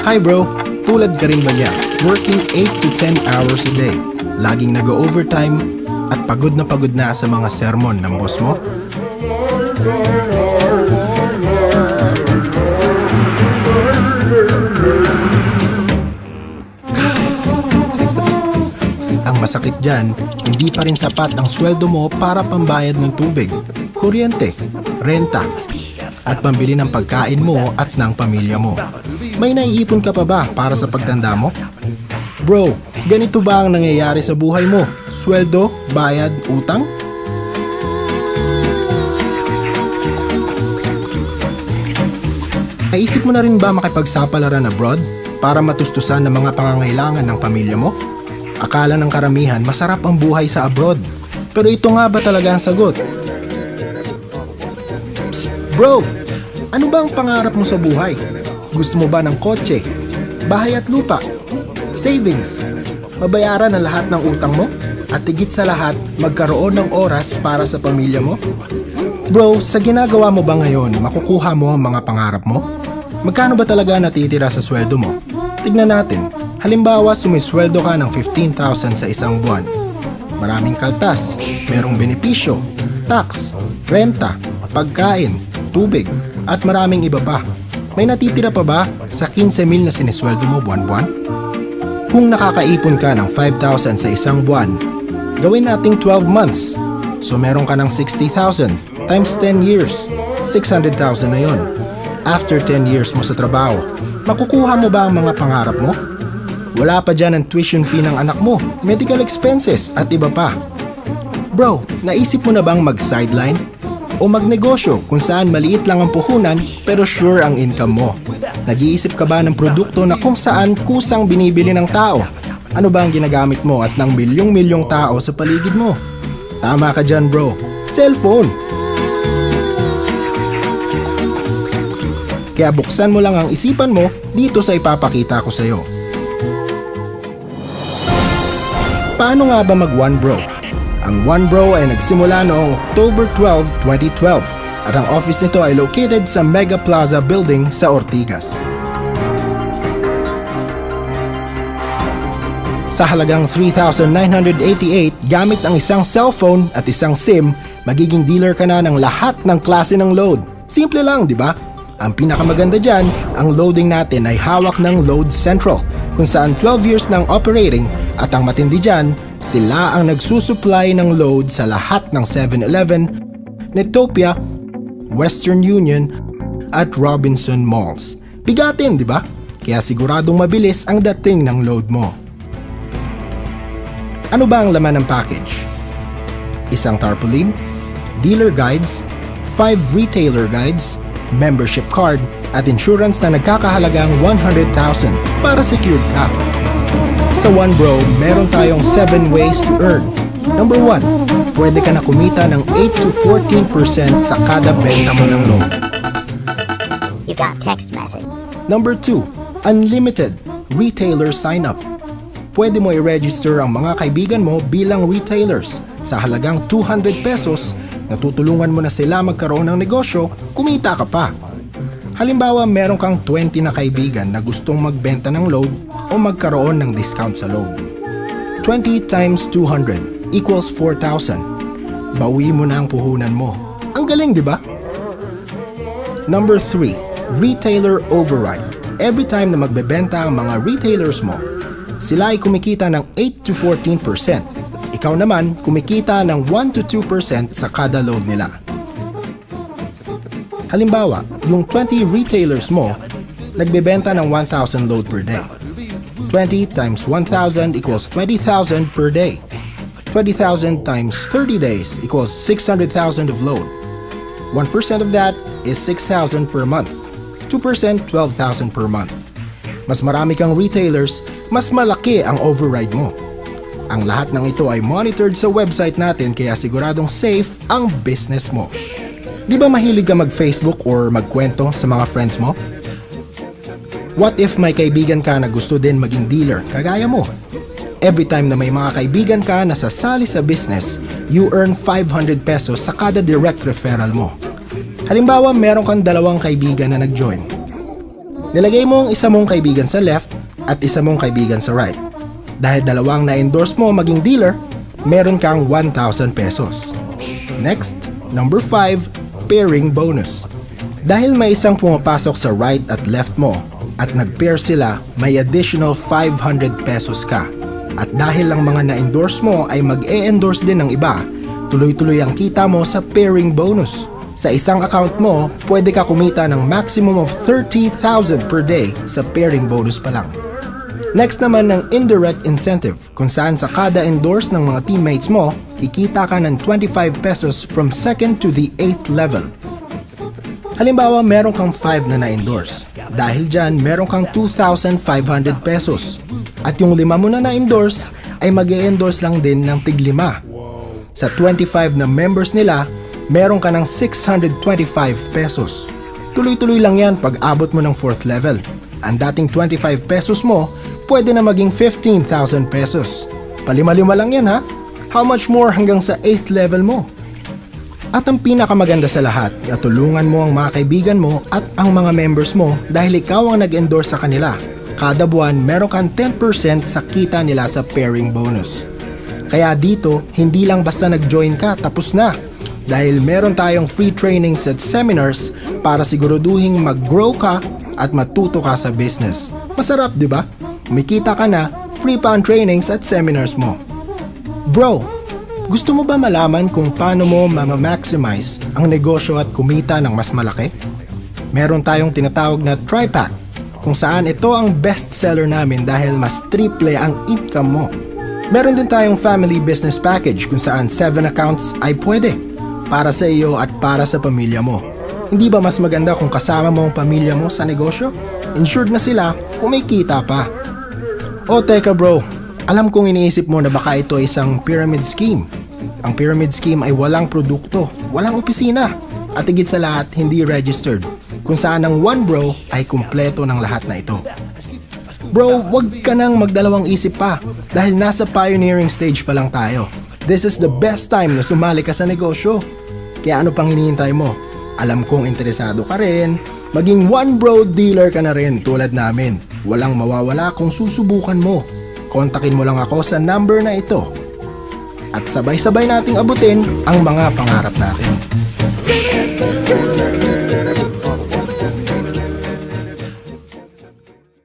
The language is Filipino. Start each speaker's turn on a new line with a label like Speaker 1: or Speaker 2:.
Speaker 1: Hi bro, tulad ka rin ba niya? Working 8 to 10 hours a day, laging nag-overtime at pagod na sa mga sermon ng boss mo? Ang masakit dyan, hindi pa rin sapat ang sweldo mo para pambayad ng tubig, kuryente, renta, at pambili ng pagkain mo at ng pamilya mo. May naiipon ka pa ba para sa pagtanda mo? Bro, ganito ba ang nangyayari sa buhay mo? Sweldo, bayad, utang? Naisip mo na rin ba makipagsapalaran abroad para matustusan ng mga pangangailangan ng pamilya mo? Akala ng karamihan masarap ang buhay sa abroad. Pero ito nga ba talaga ang sagot? Psst, bro! Ano ba ang pangarap mo sa buhay? Gusto mo ba ng kotse, bahay at lupa, savings, mabayaran ang lahat ng utang mo, at higit sa lahat, magkaroon ng oras para sa pamilya mo? Bro, sa ginagawa mo ba ngayon, makukuha mo ang mga pangarap mo? Magkano ba talaga natitira sa sweldo mo? Tignan natin. Halimbawa, sumisweldo ka ng 15,000 sa isang buwan. Maraming kaltas, merong benepisyo, tax, renta, pagkain, tubig, at maraming iba pa. May natitira pa ba sa 15,000 na sinisweldo mo buwan-buwan? Kung nakakaipon ka ng 5,000 sa isang buwan, gawin nating 12 months. So meron ka ng 60,000 times 10 years. 600,000 na yon. After 10 years mo sa trabaho, makukuha mo ba ang mga pangarap mo? Wala pa dyan ang tuition fee ng anak mo, medical expenses at iba pa. Bro, naisip mo na bang mag-sideline? O magnegosyo kung saan maliit lang ang puhunan pero sure ang income mo? Nag-iisip ka ba ng produkto na kung saan kusang binibili ng tao? Ano ba ang ginagamit mo at ng milyong-milyong tao sa paligid mo? Tama ka dyan bro, cellphone! Kaya buksan mo lang ang isipan mo dito sa ipapakita ko sa'yo. Paano nga ba mag One Bro? Ang One Bro ay nagsimula noong October 12, 2012 at ang office nito ay located sa Mega Plaza Building sa Ortigas. Sa halagang 3,988 gamit ang isang cellphone at isang SIM, magiging dealer ka na ng lahat ng klase ng load. Simple lang, di ba? Ang pinakamaganda dyan, ang loading natin ay hawak ng Load Central kung saan 12 years ng operating at ang matindi dyan, sila ang nagsusupply ng load sa lahat ng 7-Eleven, Netopia, Western Union at Robinson Malls. Bigatin, di ba? Kaya siguradong mabilis ang dating ng load mo. Ano ba ang laman ng package? Isang tarpaulin, dealer guides, 5 retailer guides, membership card, at insurance na nagkakahalagang 100,000 para secured ka. Sa One Bro, meron tayong 7 ways to earn. Number 1, pwede ka na kumita ng 8 to 14% sa kada benta mo ng load.
Speaker 2: You got text message.
Speaker 1: Number 2, unlimited retailer sign-up. Pwede mo i-register ang mga kaibigan mo bilang retailers. Sa halagang 200 pesos, natutulungan mo na sila magkaroon ng negosyo, kumita ka pa. Halimbawa, meron kang 20 na kaibigan na gustong magbenta ng load o magkaroon ng discount sa load. 20 times 200 equals 4,000. Bawi mo na ang puhunan mo. Ang galing, di ba? Number 3, retailer override. Every time na magbebenta ang mga retailers mo, sila ay kumikita ng 8 to 14%. Ikaw naman, kumikita ng 1 to 2% sa kada load nila. Halimbawa, yung 20 retailers mo, nagbebenta ng 1,000 load per day. 20 times 1,000 equals 20,000 per day. 20,000 times 30 days equals 600,000 of load. 1% of that is 6,000 per month. 2%, 12,000 per month. Mas marami kang retailers, mas malaki ang override mo. Ang lahat ng ito ay monitored sa website natin kaya siguradong safe ang business mo. Di ba mahilig ka mag-Facebook or magkwento sa mga friends mo? What if may kaibigan ka na gusto din maging dealer kagaya mo? Every time na may mga kaibigan ka na sasali sa business, you earn 500 pesos sa kada direct referral mo. Halimbawa, meron kang 2 kaibigan na nag-join. Nilagay mo ang isa mong kaibigan sa left at isa mong kaibigan sa right. Dahil 2 na-endorse mo maging dealer, meron kang 1,000 pesos. Next, number 5, pairing bonus. Dahil may isang pumapasok sa right at left mo at nag-pair sila, may additional 500 pesos ka. At dahil lang mga na-endorse mo ay mag-e-endorse din ng iba, tuloy-tuloy ang kita mo sa pairing bonus. Sa isang account mo, pwede ka kumita ng maximum of 30,000 per day sa pairing bonus pa lang. Next naman ng indirect incentive, kung saan sa kada endorse ng mga teammates mo, kikita ka ng 25 pesos from 2nd to the 8th level. Halimbawa, meron kang 5 na na-endorse. Dahil dyan, meron kang 2,500 pesos. At yung 5 mo na na-endorse ay mag-e-endorse lang din ng tig-5. Sa 25 na members nila, meron ka ng 625 pesos. Tuloy-tuloy lang yan pag abot mo ng 4th level. Ang dating 25 pesos mo, pwede na maging 15,000 pesos. Palima-lima lang yan ha? How much more hanggang sa 8th level mo? At ang pinakamaganda sa lahat, natulungan mo ang mga kaibigan mo at ang mga members mo dahil ikaw ang nag-endorse sa kanila. Kada buwan, meron kang 10% sa kita nila sa pairing bonus. Kaya dito, hindi lang basta nag-join ka, tapos na. Dahil meron tayong free trainings at seminars para siguraduhin mag-grow ka at matuto ka sa business. Masarap, di ba? Kumikita ka na, free pa ang trainings at seminars mo. Bro, gusto mo ba malaman kung paano mo ma-maximize ang negosyo at kumita ng mas malaki? Meron tayong tinatawag na TriPack, kung saan ito ang best seller namin dahil mas triple ang income mo. Meron din tayong family business package kung saan 7 accounts ay pwede para sa iyo at para sa pamilya mo. Hindi ba mas maganda kung kasama mo ang pamilya mo sa negosyo? Insured na sila kung may kita pa. O teka bro, alam kong iniisip mo na baka ito ay isang pyramid scheme. Ang pyramid scheme ay walang produkto, walang opisina, at higit sa lahat hindi registered, kung saan ang one bro ay kumpleto ng lahat na ito. Bro, wag ka nang magdalawang isip pa dahil nasa pioneering stage pa lang tayo. This is the best time na sumali ka sa negosyo. Kaya ano pang hinihintay mo? Alam kong interesado ka rin, maging one bro dealer ka na rin tulad namin. Walang mawawala kung susubukan mo. Kontakin mo lang ako sa number na ito. At sabay-sabay nating abutin ang mga pangarap natin.